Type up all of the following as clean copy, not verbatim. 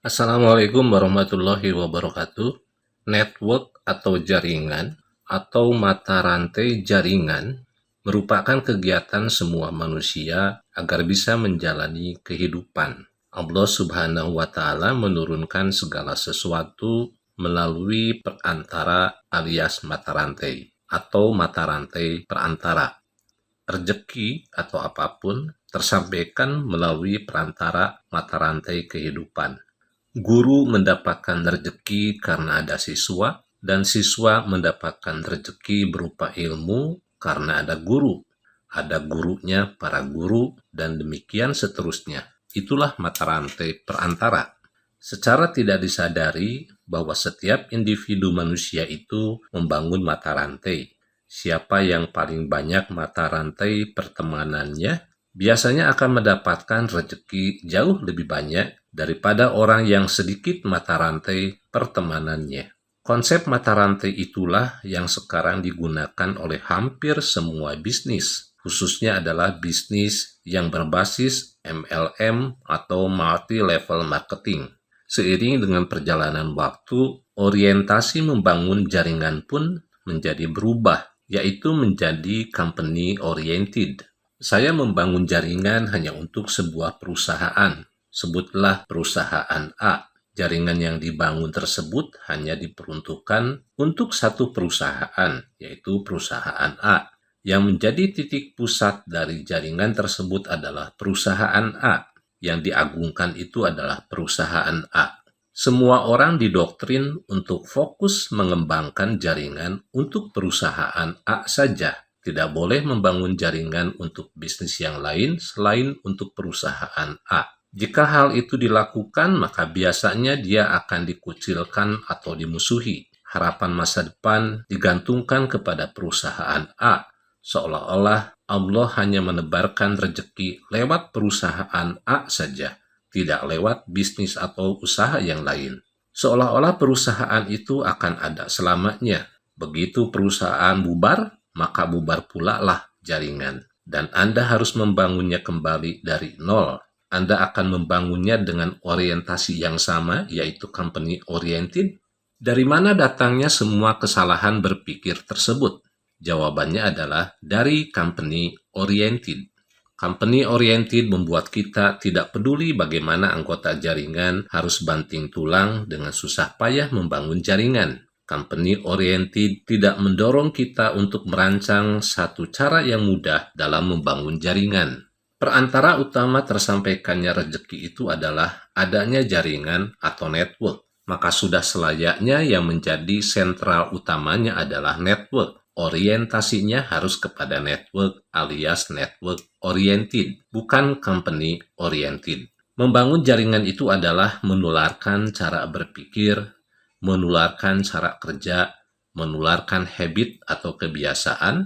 Assalamualaikum warahmatullahi wabarakatuh. Network atau jaringan atau mata rantai jaringan merupakan kegiatan semua manusia agar bisa menjalani kehidupan. Allah Subhanahu wa Ta'ala menurunkan segala sesuatu melalui perantara alias mata rantai atau mata rantai perantara. Rezeki atau apapun tersampaikan melalui perantara mata rantai kehidupan. Guru mendapatkan rezeki karena ada siswa, dan siswa mendapatkan rezeki berupa ilmu karena ada guru. Ada gurunya para guru, dan demikian seterusnya. Itulah mata rantai perantara. Secara tidak disadari bahwa setiap individu manusia itu membangun mata rantai. Siapa yang paling banyak mata rantai pertemanannya, biasanya akan mendapatkan rezeki jauh lebih banyak daripada orang yang sedikit mata rantai pertemanannya. Konsep mata rantai itulah yang sekarang digunakan oleh hampir semua bisnis, khususnya adalah bisnis yang berbasis MLM atau multi-level marketing. Seiring dengan perjalanan waktu, orientasi membangun jaringan pun menjadi berubah, yaitu menjadi company oriented. Saya membangun jaringan hanya untuk sebuah perusahaan. Sebutlah perusahaan A. Jaringan yang dibangun tersebut hanya diperuntukkan untuk satu perusahaan, yaitu perusahaan A. Yang menjadi titik pusat dari jaringan tersebut adalah perusahaan A. Yang diagungkan itu adalah perusahaan A. Semua orang didoktrin untuk fokus mengembangkan jaringan untuk perusahaan A saja. Tidak boleh membangun jaringan untuk bisnis yang lain selain untuk perusahaan A. Jika hal itu dilakukan, maka biasanya dia akan dikucilkan atau dimusuhi. Harapan masa depan digantungkan kepada perusahaan A, seolah-olah Allah hanya menebarkan rezeki lewat perusahaan A saja, tidak lewat bisnis atau usaha yang lain. Seolah-olah perusahaan itu akan ada selamanya. Begitu perusahaan bubar, maka bubar pula lah jaringan. Dan Anda harus membangunnya kembali dari nol. Anda akan membangunnya dengan orientasi yang sama, yaitu company oriented. Dari mana datangnya semua kesalahan berpikir tersebut? Jawabannya adalah dari company oriented. Company oriented membuat kita tidak peduli bagaimana anggota jaringan harus banting tulang dengan susah payah membangun jaringan. Company oriented tidak mendorong kita untuk merancang satu cara yang mudah dalam membangun jaringan. Perantara utama tersampaikannya rezeki itu adalah adanya jaringan atau network. Maka sudah selayaknya yang menjadi sentral utamanya adalah network. Orientasinya harus kepada network alias network oriented, bukan company oriented. Membangun jaringan itu adalah menularkan cara berpikir, menularkan cara kerja, menularkan habit atau kebiasaan,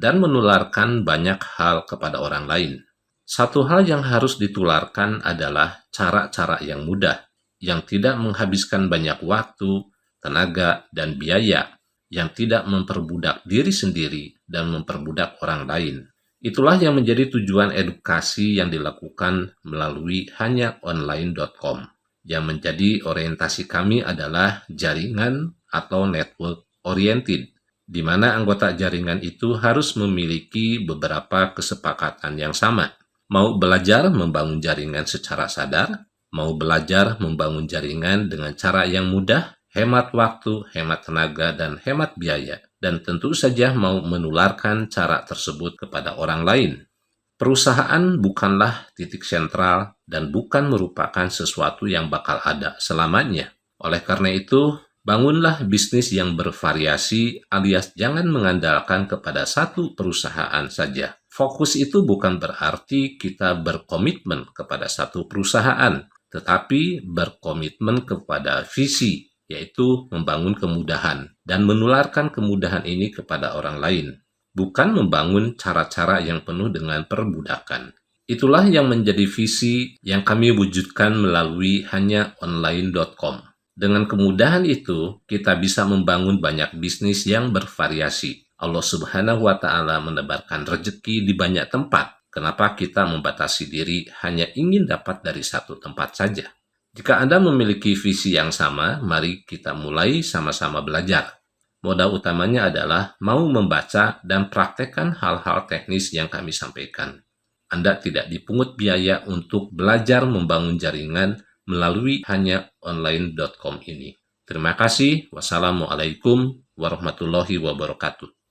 dan menularkan banyak hal kepada orang lain. Satu hal yang harus ditularkan adalah cara-cara yang mudah, yang tidak menghabiskan banyak waktu, tenaga, dan biaya, yang tidak memperbudak diri sendiri dan memperbudak orang lain. Itulah yang menjadi tujuan edukasi yang dilakukan melalui hanyaonline.com. Yang menjadi orientasi kami adalah jaringan atau network oriented, di mana anggota jaringan itu harus memiliki beberapa kesepakatan yang sama. Mau belajar membangun jaringan secara sadar, mau belajar membangun jaringan dengan cara yang mudah, hemat waktu, hemat tenaga, dan hemat biaya. Dan tentu saja mau menularkan cara tersebut kepada orang lain. Perusahaan bukanlah titik sentral dan bukan merupakan sesuatu yang bakal ada selamanya. Oleh karena itu, bangunlah bisnis yang bervariasi alias jangan mengandalkan kepada satu perusahaan saja. Fokus itu bukan berarti kita berkomitmen kepada satu perusahaan, tetapi berkomitmen kepada visi, yaitu membangun kemudahan dan menularkan kemudahan ini kepada orang lain, bukan membangun cara-cara yang penuh dengan perbudakan. Itulah yang menjadi visi yang kami wujudkan melalui hanyaonline.com. Dengan kemudahan itu, kita bisa membangun banyak bisnis yang bervariasi. Allah Subhanahu wa Ta'ala menebarkan rezeki di banyak tempat. Kenapa kita membatasi diri hanya ingin dapat dari satu tempat saja? Jika Anda memiliki visi yang sama, mari kita mulai sama-sama belajar. Modal utamanya adalah mau membaca dan praktekkan hal-hal teknis yang kami sampaikan. Anda tidak dipungut biaya untuk belajar membangun jaringan melalui hanya online.com ini. Terima kasih. Wassalamualaikum warahmatullahi wabarakatuh.